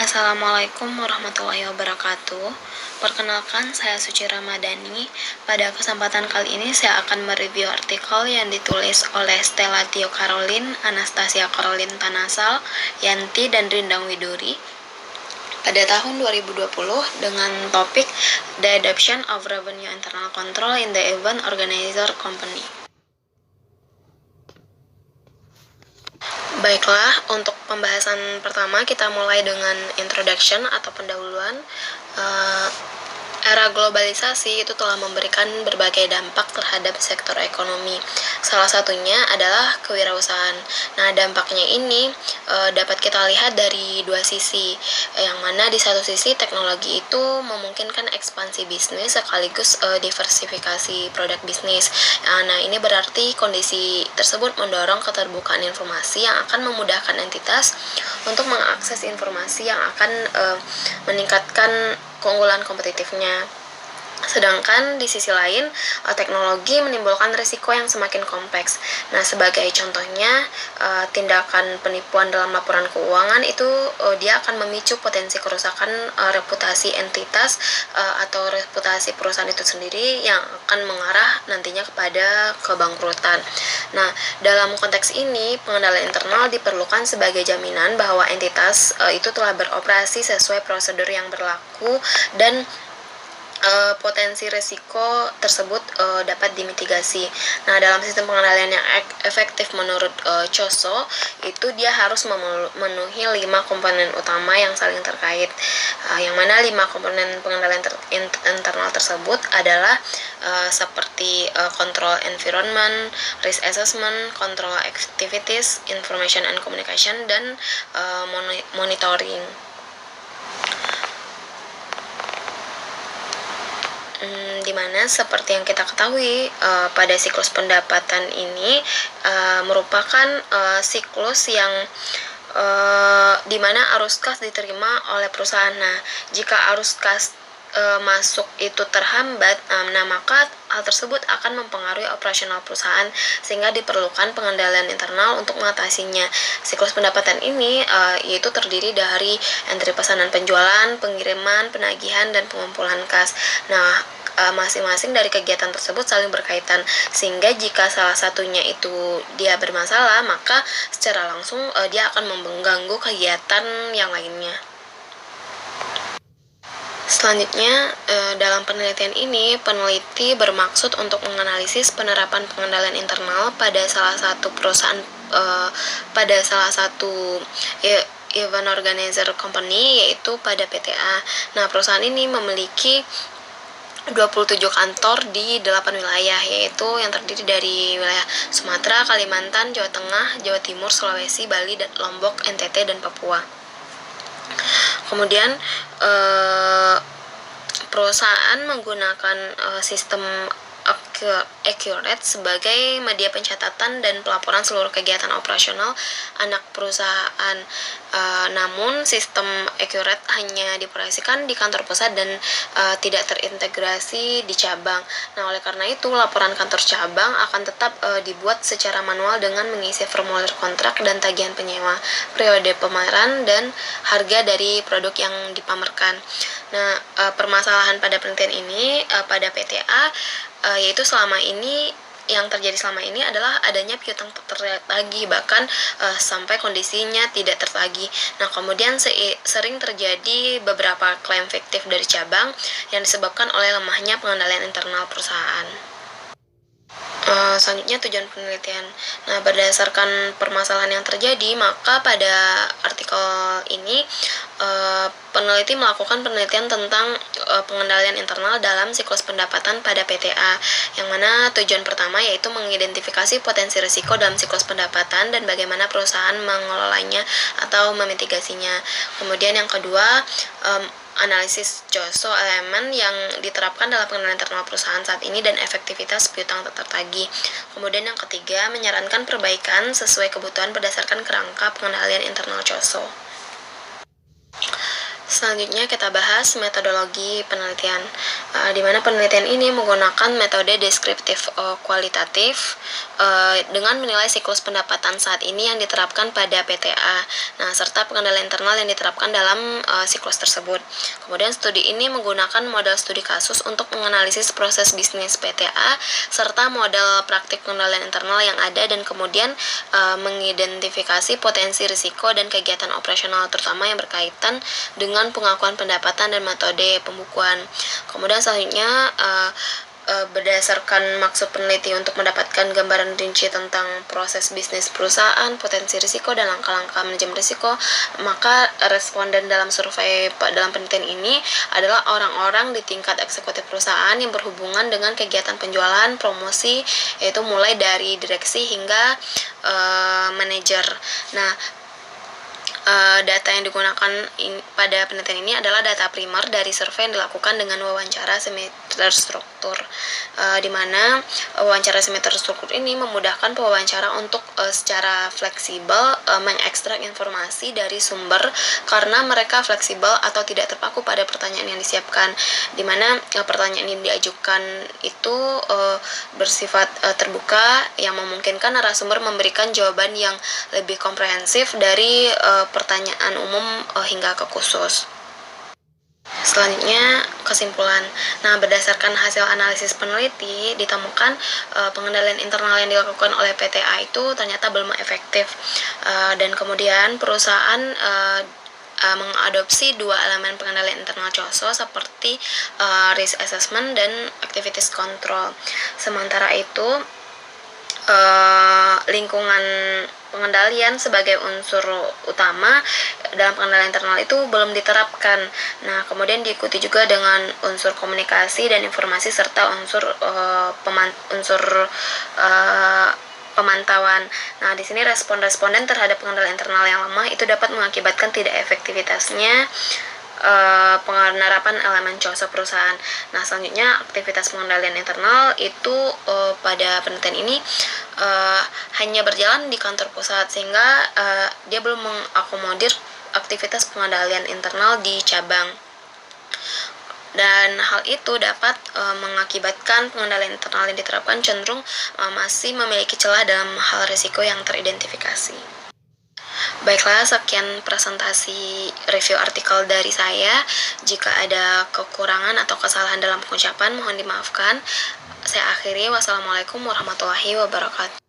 Assalamualaikum warahmatullahi wabarakatuh. Perkenalkan, saya Suci Ramadhani. Pada kesempatan kali ini saya akan mereview artikel yang ditulis oleh Stella Tio Caroline, Anastasia Caroline Tanasal, Yanti, dan Rindang Widuri pada tahun 2020 dengan topik The Adoption of Revenue Internal Control in the Event Organizer Company. Baiklah, untuk pembahasan pertama kita mulai dengan introduction atau pendahuluan. Era globalisasi itu telah memberikan berbagai dampak terhadap sektor ekonomi. Salah satunya adalah kewirausahaan. Nah, dampaknya ini dapat kita lihat dari dua sisi, yang mana di satu sisi teknologi itu memungkinkan ekspansi bisnis sekaligus diversifikasi produk bisnis. Nah, ini berarti kondisi tersebut mendorong keterbukaan informasi yang akan memudahkan entitas untuk mengakses informasi yang akan meningkatkan keunggulan kompetitifnya. Sedangkan di sisi lain, teknologi menimbulkan risiko yang semakin kompleks. Nah, sebagai contohnya, tindakan penipuan dalam laporan keuangan itu dia akan memicu potensi kerusakan reputasi entitas atau reputasi perusahaan itu sendiri yang akan mengarah nantinya kepada kebangkrutan. Nah, dalam konteks ini, pengendalian internal diperlukan sebagai jaminan bahwa entitas itu telah beroperasi sesuai prosedur yang berlaku dan potensi risiko tersebut dapat dimitigasi. Nah, dalam sistem pengendalian yang efektif menurut COSO itu dia harus memenuhi 5 komponen utama yang saling terkait. Yang mana 5 komponen pengendalian internal tersebut adalah seperti control environment, risk assessment, control activities, information and communication, dan monitoring. Dimana seperti yang kita ketahui pada siklus pendapatan ini merupakan siklus yang dimana arus kas diterima oleh perusahaan. Nah, jika arus kas masuk itu terhambat, nah maka hal tersebut akan mempengaruhi operasional perusahaan sehingga diperlukan pengendalian internal untuk mengatasinya. Siklus pendapatan ini yaitu terdiri dari entry pesanan penjualan, pengiriman, penagihan, dan pengumpulan kas. Nah, masing-masing dari kegiatan tersebut saling berkaitan sehingga jika salah satunya itu dia bermasalah, maka secara langsung dia akan mengganggu kegiatan yang lainnya. Selanjutnya, dalam penelitian ini, peneliti bermaksud untuk menganalisis penerapan pengendalian internal pada salah satu perusahaan, pada salah satu event organizer company, yaitu pada PTA. Nah, perusahaan ini memiliki 27 kantor di 8 wilayah, yaitu yang terdiri dari wilayah Sumatera, Kalimantan, Jawa Tengah, Jawa Timur, Sulawesi, Bali, Lombok, NTT, dan Papua. Kemudian perusahaan menggunakan sistem Accurate sebagai media pencatatan dan pelaporan seluruh kegiatan operasional anak perusahaan. Namun sistem Accurate hanya dioperasikan di kantor pusat dan tidak terintegrasi di cabang. Nah, oleh karena itu laporan kantor cabang akan tetap dibuat secara manual dengan mengisi formulir kontrak dan tagihan penyewa, periode pameran, dan harga dari produk yang dipamerkan. Nah, permasalahan pada penelitian ini pada PTA yaitu yang terjadi selama ini adalah adanya piutang tertagih, bahkan sampai kondisinya tidak tertagih. Nah, kemudian sering terjadi beberapa klaim fiktif dari cabang yang disebabkan oleh lemahnya pengendalian internal perusahaan. Selanjutnya tujuan penelitian. Nah, berdasarkan permasalahan yang terjadi, maka pada artikel ini peneliti melakukan penelitian tentang pengendalian internal dalam siklus pendapatan pada PTA, yang mana tujuan pertama yaitu mengidentifikasi potensi risiko dalam siklus pendapatan dan bagaimana perusahaan mengelolanya atau memitigasinya. Kemudian yang kedua, analisis COSO elemen yang diterapkan dalam pengendalian internal perusahaan saat ini dan efektivitas piutang tertagih. Kemudian yang ketiga, menyarankan perbaikan sesuai kebutuhan berdasarkan kerangka pengendalian internal COSO. Selanjutnya kita bahas metodologi penelitian, di mana penelitian ini menggunakan metode deskriptif kualitatif dengan menilai siklus pendapatan saat ini yang diterapkan pada PTA, serta pengendalian internal yang diterapkan dalam siklus tersebut. Kemudian studi ini menggunakan model studi kasus untuk menganalisis proses bisnis PTA serta model praktik pengendalian internal yang ada, dan kemudian mengidentifikasi potensi risiko dan kegiatan operasional terutama yang berkaitan dengan pengakuan pendapatan dan metode pembukuan. Kemudian selanjutnya berdasarkan maksud peneliti untuk mendapatkan gambaran rinci tentang proses bisnis perusahaan, potensi risiko, dan langkah-langkah manajemen risiko, maka responden dalam survei dalam penelitian ini adalah orang-orang di tingkat eksekutif perusahaan yang berhubungan dengan kegiatan penjualan, promosi, yaitu mulai dari direksi hingga manajer. Data yang digunakan pada penelitian ini adalah data primer dari survei yang dilakukan dengan wawancara semi terstruktur, di mana wawancara semi terstruktur ini memudahkan pewawancara untuk secara fleksibel mengekstrak informasi dari sumber karena mereka fleksibel atau tidak terpaku pada pertanyaan yang disiapkan, di mana pertanyaan yang diajukan itu bersifat terbuka yang memungkinkan narasumber memberikan jawaban yang lebih komprehensif dari pertanyaan umum hingga ke khusus. Selanjutnya, kesimpulan. Berdasarkan hasil analisis peneliti, ditemukan pengendalian internal yang dilakukan oleh PTA itu ternyata belum efektif. Dan kemudian perusahaan mengadopsi dua elemen pengendalian internal COSO seperti risk assessment dan activities control. Sementara itu, lingkungan pengendalian sebagai unsur utama dalam pengendalian internal itu belum diterapkan. Kemudian diikuti juga dengan unsur komunikasi dan informasi serta unsur pemantauan. Di sini responden terhadap pengendalian internal yang lemah itu dapat mengakibatkan tidak efektivitasnya penerapan elemen COSO perusahaan. Selanjutnya aktivitas pengendalian internal itu pada penelitian ini hanya berjalan di kantor pusat sehingga dia belum mengakomodir aktivitas pengendalian internal di cabang. Dan hal itu dapat mengakibatkan pengendalian internal yang diterapkan cenderung masih memiliki celah dalam hal risiko yang teridentifikasi. Baiklah, sekian presentasi review artikel dari saya. Jika ada kekurangan atau kesalahan dalam pengucapan, mohon dimaafkan. Saya akhiri. Wassalamualaikum warahmatullahi wabarakatuh.